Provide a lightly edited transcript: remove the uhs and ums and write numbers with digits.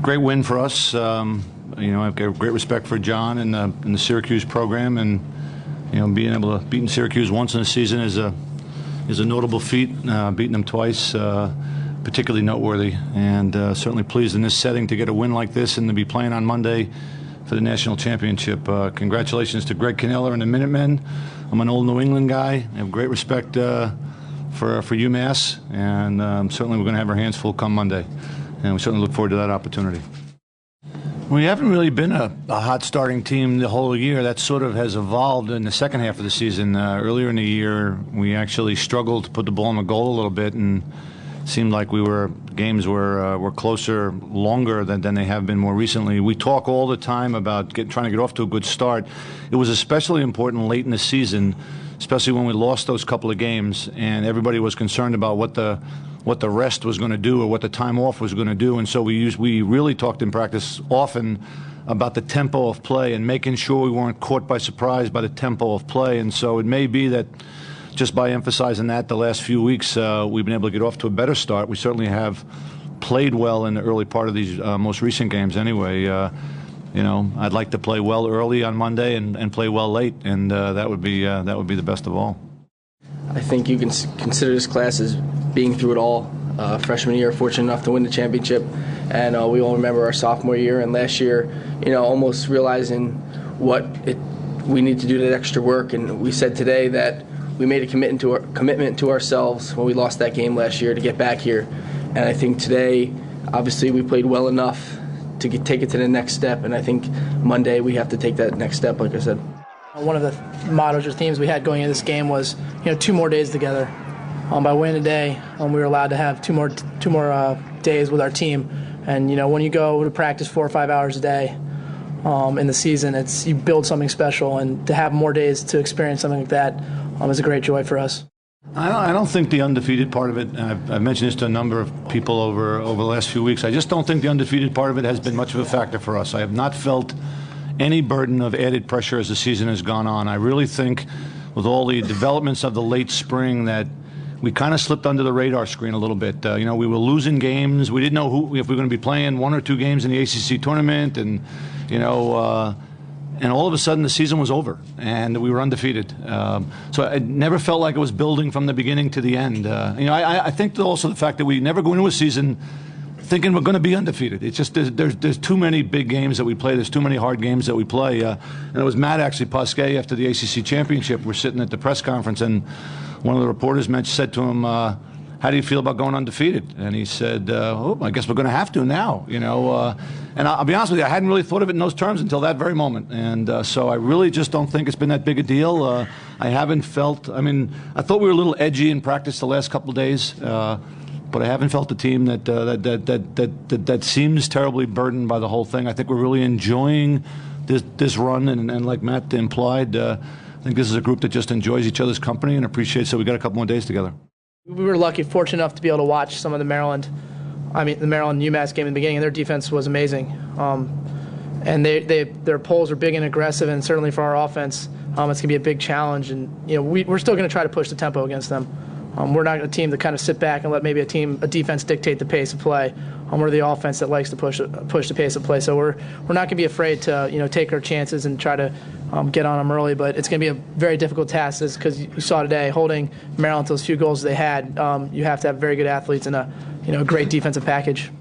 great win for us. I've got great respect for John and the Syracuse program, and being able to beat Syracuse once in a season is a notable feat. Beating them twice, particularly noteworthy, and certainly pleased in this setting to get a win like this and to be playing on Monday for the national championship. Congratulations to Greg Cannella and the Minutemen. I'm an old New England guy. I have great respect for UMass, and certainly we're going to have our hands full come Monday, and we certainly look forward to that opportunity. We haven't really been a hot starting team the whole year. That sort of has evolved in the second half of the season. Earlier in the year, we actually struggled to put the ball in the goal a little bit, and it seemed like games were closer longer than they have been more recently. We talk all the time about trying to get off to a good start. It was especially important late in the season, especially when we lost those couple of games, and everybody was concerned about what the rest was going to do or what the time off was going to do. And so we really talked in practice often about the tempo of play and making sure we weren't caught by surprise by the tempo of play. And so it may be that just by emphasizing that the last few weeks, we've been able to get off to a better start. We certainly have played well in the early part of these most recent games anyway. I'd like to play well early on Monday and play well late, and that would be the best of all. I think you can consider this class as being through it all. Freshman year, fortunate enough to win the championship, and we all remember our sophomore year and last year, almost realizing what we need to do that extra work. And we said today that we made a commitment to ourselves when we lost that game last year to get back here. And I think today, obviously, we played well enough to take it to the next step. And I think Monday we have to take that next step, like I said. One of the mottos or themes we had going into this game was, 2 more days together. By winning today, we were allowed to have two more days with our team. And when you go to practice 4 or 5 hours a day in the season, you build something special. And to have more days to experience something like that is a great joy for us. I don't think the undefeated part of it, and I've mentioned this to a number of people over the last few weeks, I just don't think the undefeated part of it has been much of a factor for us. I have not felt any burden of added pressure as the season has gone on. I really think with all the developments of the late spring that we kind of slipped under the radar screen a little bit. We were losing games. We didn't know if we were going to be playing 1 or 2 games in the ACC tournament, and and all of a sudden the season was over and we were undefeated. So I never felt like it was building from the beginning to the end. I think also the fact that we never go into a season thinking we're going to be undefeated. It's just there's too many big games that we play. There's too many hard games that we play. And it was Matt, actually, Poskay, after the ACC championship. We're sitting at the press conference, and one of the reporters said to him, how do you feel about going undefeated? And he said, I guess we're going to have to now. And I'll be honest with you, I hadn't really thought of it in those terms until that very moment. And so I really just don't think it's been that big a deal. I haven't felt, I thought we were a little edgy in practice the last couple of days. But I haven't felt the team that seems terribly burdened by the whole thing. I think we're really enjoying this run, and like Matt implied, I think this is a group that just enjoys each other's company and appreciates that we got a couple more days together. We were fortunate enough to be able to watch some of the Maryland UMass game in the beginning, and their defense was amazing. And their pulls are big and aggressive, and certainly for our offense, it's going to be a big challenge. And we're still going to try to push the tempo against them. We're not a team to kind of sit back and let maybe a defense dictate the pace of play. We're the offense that likes to push the pace of play. So we're not going to be afraid to take our chances and try to get on them early. But it's going to be a very difficult task, because you saw today holding Maryland to those few goals they had. You have to have very good athletes and a great defensive package.